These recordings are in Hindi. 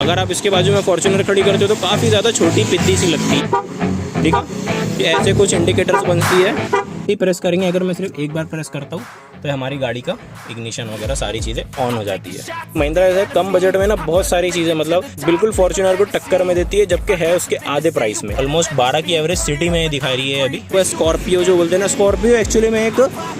अगर आप इसके बाजू में फॉर्च्यूनर खड़ी करते हो तो काफ़ी ज़्यादा छोटी पिद्दी सी लगती है। ठीक है, ये ऐसे कुछ इंडिकेटर्स बनती है। ये प्रेस करेंगे, अगर मैं सिर्फ एक बार प्रेस करता हूँ तो हमारी गाड़ी का इग्निशन वगैरह सारी चीज़ें ऑन हो जाती है। महिंद्रा ऐसे कम बजट में ना बहुत सारी चीज़ें मतलब बिल्कुल फॉर्च्यूनर को टक्कर में देती है, जबकि है उसके आधे प्राइस में। ऑलमोस्ट 12 की एवरेज सिटी में दिखा रही है अभी। वह स्कॉर्पियो जो बोलते हैं ना, स्कॉर्पियो एक्चुअली में एक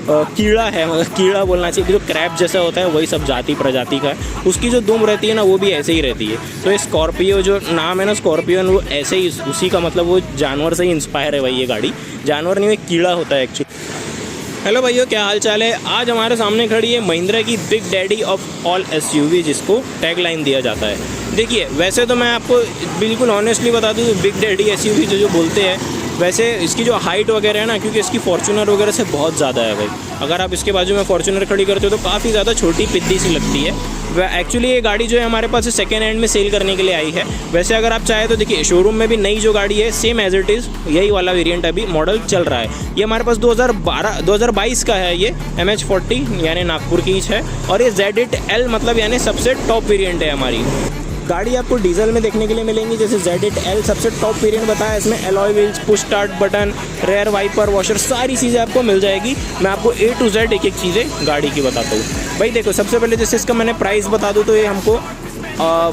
कीड़ा है, मतलब कीड़ा बोलना चाहिए, जो क्रैब जैसा होता है वही सब जाति प्रजाति का है। उसकी जो दुम रहती है ना वो भी ऐसे ही रहती है। तो ये स्कॉर्पियो जो नाम है ना स्कॉर्पियन, वो ऐसे ही उसी का मतलब वो जानवर से ही इंस्पायर है भाई। ये गाड़ी जानवर नहीं, एक कीड़ा होता है एक्चुअली। हेलो भाइयों, क्या हाल चाल है। आज हमारे सामने खड़ी है महिंद्रा की big daddy of all SUV, जिसको टैगलाइन दिया जाता है। देखिए, वैसे तो मैं आपको बिल्कुल ऑनेस्टली बता दूँ, बिग डैडी एसयूवी जो बोलते हैं, वैसे इसकी जो हाइट वगैरह है ना, क्योंकि इसकी फॉर्च्यूनर वगैरह से बहुत ज़्यादा है भाई। अगर आप इसके बाजू में फॉर्च्यूनर खड़ी करते हो तो काफ़ी ज़्यादा छोटी पिद्दी सी लगती है। एक्चुअली ये गाड़ी जो है हमारे पास सेकेंड हैंड में सेल करने के लिए आई है। वैसे अगर आप चाहे तो देखिए, शोरूम में भी नई जो गाड़ी है सेम एज इट इज़ यही वाला वेरिएंट अभी मॉडल चल रहा है। ये हमारे पास 2022 का है। ये MH40 यानी नागपुर की है, और ये Z8L मतलब यानी सबसे टॉप वेरिएंट है हमारी गाड़ी। आपको डीजल में देखने के लिए मिलेंगी, जैसे Z8L सबसे टॉप वेरिएंट बताया। इसमें alloy wheels, push start button, rear wiper, washer, सारी चीज़ें आपको मिल जाएगी। मैं आपको A to Z एक चीज़ें गाड़ी की बताता हूँ भाई। देखो, सबसे पहले जैसे इसका मैंने प्राइस बता दूँ तो ये हमको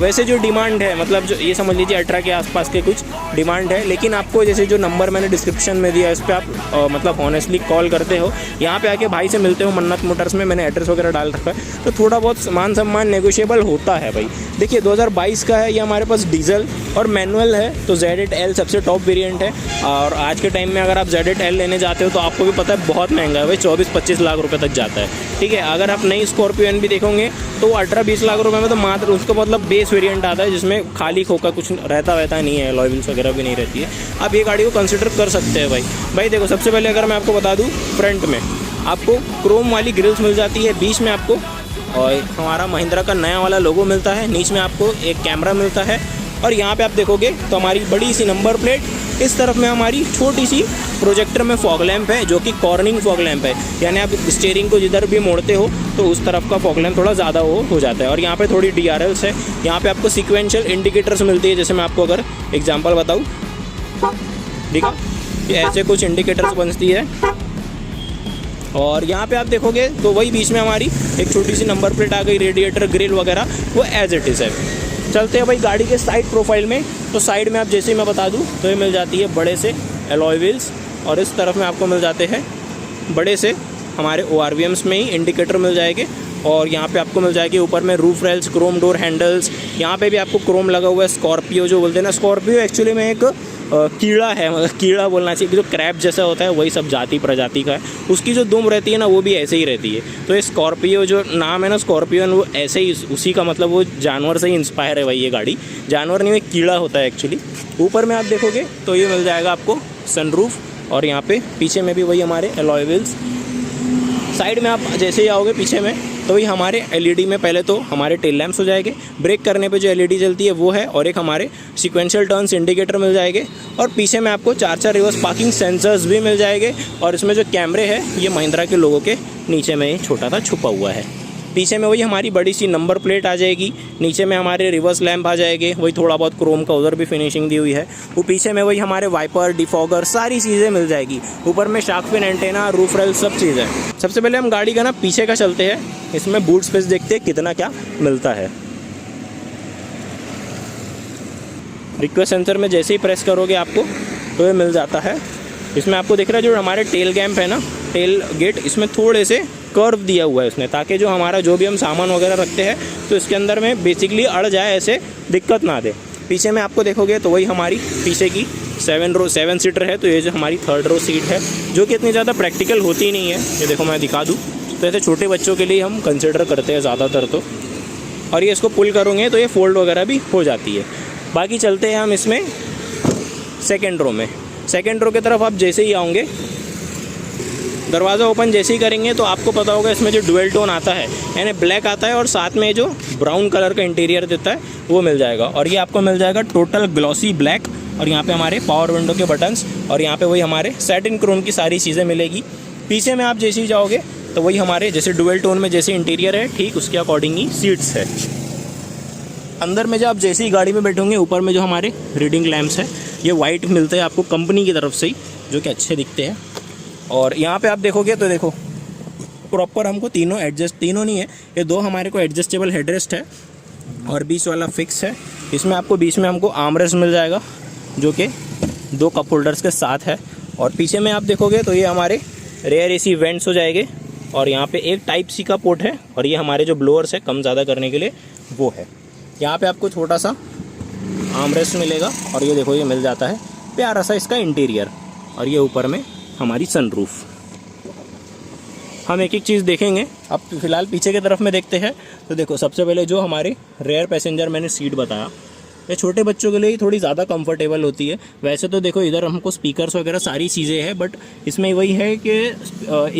वैसे जो डिमांड है, मतलब जो ये समझ लीजिए 18 के आसपास के कुछ डिमांड है। लेकिन आपको जैसे जो नंबर मैंने डिस्क्रिप्शन में दिया, इस पर आप मतलब ऑनेस्टली कॉल करते हो, यहाँ पे आके भाई से मिलते हो मन्नत मोटर्स में, मैंने एड्रेस वगैरह डाल रखा है, तो थोड़ा बहुत मान सम्मान नेगोशिएबल होता है भाई। देखिए, 2022 का है ये, हमारे पास डीजल और मैनुअल है। तो Z8L सबसे टॉप वेरिएंट है। और आज के टाइम में अगर आप Z8L लेने जाते हो तो आपको भी पता है बहुत महंगा है भाई, 24-25 लाख रुपये तक जाता है। ठीक है, अगर आप नई स्कॉर्पियन भी देखोगे तो 18-20 लाख रुपये में तो मात्र उसको मतलब बेस वेरिएंट आता है, जिसमें खाली खोका कुछ रहता वहता नहीं है, अलॉय व्हील्स वगैरह भी नहीं रहती है। आप ये गाड़ी को कंसिडर कर सकते हैं भाई। देखो, सबसे पहले अगर मैं आपको बता दूँ, फ्रंट में आपको क्रोम वाली ग्रिल्स मिल जाती है, बीच में आपको और हमारा महिंद्रा का नया वाला लोगो मिलता है, नीचे में आपको एक कैमरा मिलता है, और यहाँ पे आप देखोगे तो हमारी बड़ी सी नंबर प्लेट, इस तरफ में हमारी छोटी सी प्रोजेक्टर में फॉग लैंप है, जो कि कॉर्निंग फॉग लैंप है, यानी आप स्टीयरिंग को जिधर भी मोड़ते हो तो उस तरफ का फॉग लैंप थोड़ा ज़्यादा हो जाता है। और यहाँ पे थोड़ी DRLs है। यहाँ पे आपको सीक्वेंशियल इंडिकेटर्स मिलती है, जैसे मैं आपको अगर एग्जांपल बताऊँ, ठीक है, ये ऐसे कुछ इंडिकेटर्स बनती है। और यहाँ पे आप देखोगे तो वही बीच में हमारी एक छोटी सी नंबर प्लेट आ गई, रेडिएटर ग्रिल वगैरह वो एज इट इज़ है। चलते हैं भाई गाड़ी के साइड प्रोफाइल में। तो साइड में आप जैसे ही मैं बता दूं तो ये मिल जाती है बड़े से एलॉय व्हील्स, और इस तरफ में आपको मिल जाते हैं बड़े से हमारे ORVMs में ही इंडिकेटर मिल जाएंगे। और यहाँ पे आपको मिल जाएगी ऊपर में roof rails, Chrome door handles, यहाँ पे भी आपको क्रोम लगा हुआ है। स्कॉर्पियो जो बोलते हैं ना, स्कॉर्पियो एक्चुअली में एक कीड़ा है, मतलब कीड़ा बोलना चाहिए, जो क्रैब जैसा होता है वही सब जाति प्रजाति का है। उसकी जो दुम रहती है ना वो भी ऐसे ही रहती है। तो ये स्कॉर्पियो जो नाम है ना स्कॉर्पियन, वो ऐसे ही उसी का मतलब वो जानवर से ही इंस्पायर है भाई। ये गाड़ी जानवर नहीं, एक कीड़ा होता है एक्चुअली। ऊपर में आप देखोगे तो ये मिल जाएगा आपको सनरूफ, और यहाँ पे पीछे में भी वही हमारे एलॉय व्हील्स। साइड में आप जैसे ही आओगे पीछे में तो वही हमारे LED में पहले तो हमारे टेल लैंप्स हो जाएंगे, ब्रेक करने पे जो LED जलती है वो है, और एक हमारे सीक्वेंशियल टर्न्स इंडिकेटर मिल जाएंगे। और पीछे में आपको 4 रिवर्स पार्किंग सेंसर्स भी मिल जाएंगे। और इसमें जो कैमरे हैं ये महिंद्रा के लोगों के नीचे में ही छोटा सा छुपा हुआ है। पीछे में वही हमारी बड़ी सी नंबर प्लेट आ जाएगी, नीचे में हमारे रिवर्स लैंप आ जाएंगे, वही थोड़ा बहुत क्रोम का उधर भी फिनिशिंग दी हुई है। वो पीछे में वही हमारे वाइपर, डिफॉगर, सारी चीज़ें मिल जाएगी। ऊपर में shark fin antenna, roof rail, सब चीज़ें। सबसे पहले हम गाड़ी का ना पीछे का चलते हैं, इसमें बूट स्पेस देखते हैं कितना क्या मिलता है। रिक्वेस्ट सेंसर में जैसे ही प्रेस करोगे आपको तो ये मिल जाता है। इसमें आपको दिख रहा है जो हमारे टेल गैम्प है ना, टेल गेट, इसमें थोड़े से कर्व दिया हुआ है उसने, ताकि जो हमारा जो भी हम सामान वगैरह रखते हैं तो इसके अंदर में बेसिकली अड़ जाए, ऐसे दिक्कत ना दे। पीछे में आपको देखोगे तो वही हमारी पीछे की 7 सीटर है। तो ये जो हमारी 3rd रो सीट है, जो कि इतनी ज़्यादा प्रैक्टिकल होती नहीं है। ये देखो मैं दिखा दूँ तो ऐसे छोटे बच्चों के लिए हम कंसिडर करते हैं ज़्यादातर तो। और ये इसको पुल करोगे तो ये फोल्ड वगैरह भी हो जाती है। बाकी चलते हैं हम इसमें सेकेंड रो में। सेकेंड रो की तरफ आप जैसे ही आओगे, दरवाज़ा ओपन जैसे ही करेंगे तो आपको पता होगा इसमें जो डुअल टोन आता है, यानी ब्लैक आता है और साथ में जो ब्राउन कलर का इंटीरियर देता है वो मिल जाएगा। और ये आपको मिल जाएगा टोटल ग्लॉसी ब्लैक। और यहाँ पे हमारे पावर विंडो के बटन्स, और यहाँ पे वही हमारे सैटिन क्रोम की सारी चीज़ें मिलेगी। पीछे में आप जैसे ही जाओगे तो वही हमारे जैसे डुअल टोन में जैसे इंटीरियर है, ठीक उसके अकॉर्डिंग ही सीट्स है। अंदर में जब आप जैसे ही गाड़ी में बैठोगे, ऊपर में जो हमारे रीडिंग लैंप्स है ये वाइट मिलते हैं आपको कंपनी की तरफ से ही, जो कि अच्छे दिखते हैं। और यहाँ पे आप देखोगे तो देखो प्रॉपर हमको तीनों नहीं है, ये 2 हमारे को एडजस्टेबल हेडरेस्ट है और बीच वाला फिक्स है। इसमें आपको बीच में हमको आर्मरेस्ट मिल जाएगा जो कि 2 कप होल्डर्स के साथ है। और पीछे में आप देखोगे तो ये हमारे रेयर एसी वेंट्स हो जाएंगे और यहाँ पे एक टाइप सी का पोर्ट है और ये हमारे जो ब्लोअर्स है कम ज़्यादा करने के लिए वो है। यहाँ पे आपको छोटा सा आर्मरेस्ट मिलेगा और ये देखो ये मिल जाता है प्यारा सा इसका इंटीरियर। और ये ऊपर में हमारी सनरूफ। हम एक एक चीज़ देखेंगे। अब फिलहाल पीछे की तरफ में देखते हैं तो देखो सबसे पहले जो हमारे रेयर पैसेंजर मैंने सीट बताया, ये छोटे बच्चों के लिए ही थोड़ी ज़्यादा कंफर्टेबल होती है। वैसे तो देखो इधर हमको स्पीकर्स वगैरह सारी चीज़ें हैं, बट इसमें वही है कि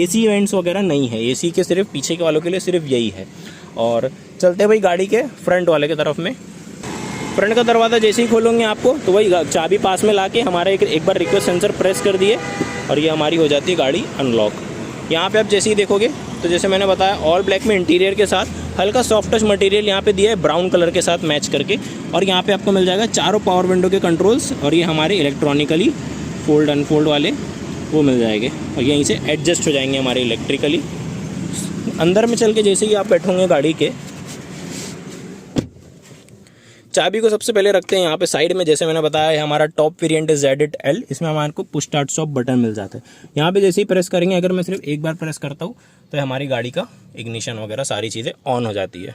एसी वेंट्स वगैरह नहीं है, एसी के सिर्फ पीछे के वालों के लिए सिर्फ यही है। और चलते भाई गाड़ी के फ्रंट वाले की तरफ में। फ्रंट का दरवाज़ा जैसे ही खोलोगे आपको तो वही चाबी पास में ला के हमारा एक बार रिक्वेस्ट सेंसर प्रेस कर दिए और ये हमारी हो जाती है गाड़ी अनलॉक। यहाँ पे आप जैसे ही देखोगे तो जैसे मैंने बताया ऑल ब्लैक में इंटीरियर के साथ हल्का सॉफ्ट टच मटेरियल यहाँ पे दिया है ब्राउन कलर के साथ मैच करके। और यहाँ पे आपको मिल जाएगा चारों पावर विंडो के कंट्रोल्स और ये हमारे इलेक्ट्रॉनिकली फोल्ड अनफोल्ड वाले वो मिल जाएंगे और यहीं से एडजस्ट हो जाएंगे हमारे इलेक्ट्रिकली। अंदर में चल के जैसे ही आप बैठोगे गाड़ी के, चाबी को सबसे पहले रखते हैं यहाँ पे साइड में। जैसे मैंने बताया है हमारा टॉप वेरिएंट है Z8L, इसमें हमारे को पुश स्टार्ट स्टॉप बटन मिल जाता है। यहाँ पे जैसे ही प्रेस करेंगे, अगर मैं सिर्फ एक बार प्रेस करता हूँ तो हमारी गाड़ी का इग्निशन वगैरह सारी चीज़ें ऑन हो जाती है।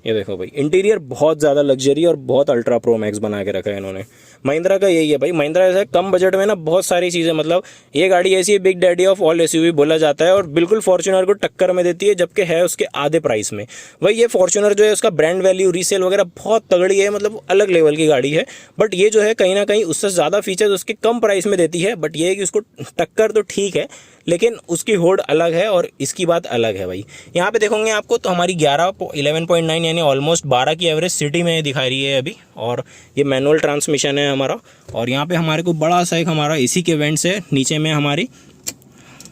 ये देखो भाई इंटीरियर बहुत ज़्यादा लग्जरी और बहुत अल्ट्रा प्रो मैक्स बना के रखा है इन्होंने। महिंद्रा का यही है भाई, महिंद्रा ऐसा कम बजट में ना बहुत सारी चीज़ें, मतलब ये गाड़ी ऐसी है big daddy of all SUV बोला जाता है और बिल्कुल फॉर्च्यूनर को टक्कर में देती है, जबकि है उसके आधे प्राइस में। वही ये फॉर्च्यूनर जो है उसका ब्रांड वैल्यू रीसेल वगैरह बहुत तगड़ी है, मतलब अलग लेवल की गाड़ी है। बट ये जो है कहीं ना कहीं उससे ज़्यादा फीचर्स उसके कम प्राइस में देती है। बट ये है कि उसको टक्कर तो ठीक है लेकिन उसकी होड़ अलग है और इसकी बात अलग है भाई। यहाँ पे देखोगे आपको तो हमारी 11.9 यानी ऑलमोस्ट 12 की एवरेज सिटी में दिखा रही है अभी। और ये मैनुअल ट्रांसमिशन है हमारा। और यहाँ पे हमारे को बड़ा सा एक हमारा एसी के वेंट्स है, नीचे में हमारी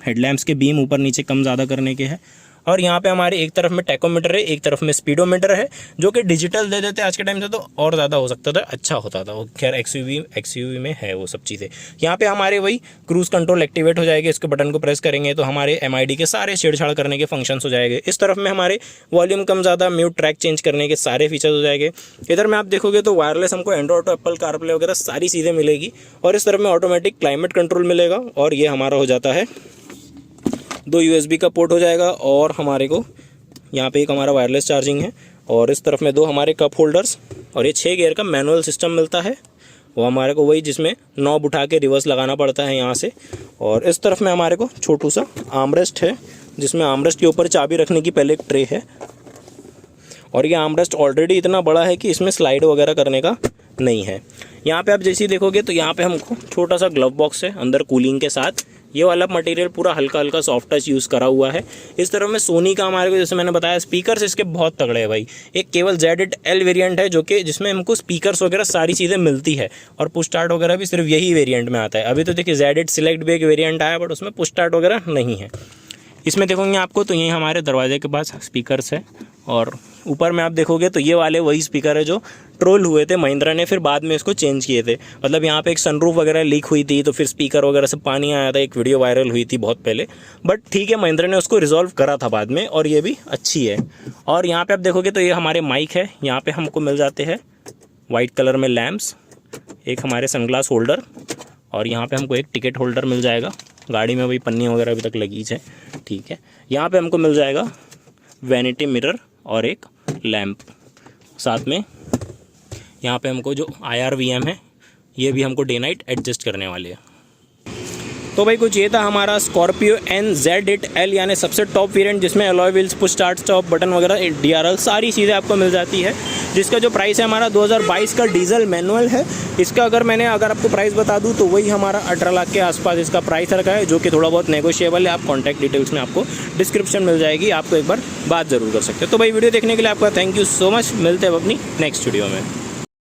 हेडलैम्प्स के बीम ऊपर नीचे कम ज़्यादा करने के हैं। और यहाँ पे हमारे एक तरफ में टैकोमीटर है, एक तरफ में स्पीडोमीटर है, जो कि डिजिटल दे देते आज के टाइम से तो और ज़्यादा हो सकता था, अच्छा होता था वो। खैर एक्सयूवी में है वो सब चीज़ें। यहाँ पे हमारे वही क्रूज़ कंट्रोल एक्टिवेट हो जाएगा, इसके बटन को प्रेस करेंगे तो हमारे MID के सारे छेड़छाड़ करने के फंक्शंस हो जाएंगे। इस तरफ में हमारे वॉल्यूम कम ज़्यादा, म्यूट, ट्रैक चेंज करने के सारे फीचर्स हो जाएंगे। इधर में आप देखोगे तो वायरलेस हमको एंड्रॉइड, एप्पल कारप्ले वगैरह सारी चीज़ें मिलेगी। और इस तरफ में ऑटोमेटिक क्लाइमेट कंट्रोल मिलेगा। और ये हमारा हो जाता है 2 USB का पोर्ट हो जाएगा। और हमारे को यहाँ पे एक हमारा वायरलेस चार्जिंग है और इस तरफ में 2 हमारे कप होल्डर्स और ये 6 गियर का मैनुअल सिस्टम मिलता है वो हमारे को, वही जिसमें नॉब उठा के रिवर्स लगाना पड़ता है यहाँ से। और इस तरफ में हमारे को छोटू सा आर्मरेस्ट है, जिसमें आर्मरेस्ट के ऊपर चाबी रखने की पहले एक ट्रे है। और ये आर्मरेस्ट ऑलरेडी इतना बड़ा है कि इसमें स्लाइड वगैरह करने का नहीं है। यहाँ पे आप जैसे ही देखोगे तो यहाँ पे हमको छोटा सा ग्लव बॉक्स है अंदर कूलिंग के साथ। ये वाला मटेरियल पूरा हल्का हल्का सॉफ्ट टच यूज़ करा हुआ है। इस तरफ में सोनी का हमारे को, जैसे मैंने बताया, स्पीकर्स इसके बहुत तगड़े हैं भाई। एक केवल Z8L वेरिएंट है जो कि जिसमें हमको स्पीकर्स वगैरह सारी चीज़ें मिलती है और पुश स्टार्ट वगैरह भी सिर्फ यही वेरिएंट में आता है। अभी तो देखिए Z8 सिलेक्ट भी एक वेरिएंट आया बट उसमें पुश स्टार्ट वगैरह नहीं है। इसमें देखोगे आपको तो यही हमारे दरवाजे के पास स्पीकर्स है। और ऊपर में आप देखोगे तो ये वाले वही स्पीकर है जो ट्रोल हुए थे महिंद्रा ने, फिर बाद में इसको चेंज किए थे। मतलब यहाँ पे एक सनरूफ वगैरह लीक हुई थी तो फिर स्पीकर वगैरह से पानी आया था, एक वीडियो वायरल हुई थी बहुत पहले। बट ठीक है, महिंद्रा ने उसको रिजॉल्व करा था बाद में और ये भी अच्छी है। और यहाँ पे आप देखोगे तो ये हमारे माइक है। यहाँ पे हमको मिल जाते हैं वाइट कलर में लैम्प्स, एक हमारे सनग्लास होल्डर और यहाँ पे हमको एक टिकट होल्डर मिल जाएगा। गाड़ी में वही पन्नी वगैरह अभी तक लगी है, ठीक है। यहाँ पे हमको मिल जाएगा वैनिटी मिरर और एक लैम्प। साथ में यहाँ पे हमको जो IRVM है ये भी हमको डे नाइट एडजस्ट करने वाले हैं। तो भाई कुछ ये था हमारा स्कॉर्पियो एन Z8L यानी सबसे टॉप वेरिएंट, जिसमें alloy wheels, push start stop button वगैरह, DRL सारी चीज़ें आपको मिल जाती है। जिसका जो प्राइस है हमारा 2022 का डीजल मैनुअल है। इसका अगर आपको प्राइस बता दूं तो वही हमारा 18 लाख के आसपास इसका प्राइस रखा है, जो कि थोड़ा बहुत नेगोशिएबल है। आप कॉन्टैक्ट डिटेल्स में आपको डिस्क्रिप्शन मिल जाएगी, आपको एक बार बात ज़रूर कर सकते हो। तो भाई वीडियो देखने के लिए आपका थैंक यू सो मच। मिलते हैं अपनी नेक्स्ट वीडियो में।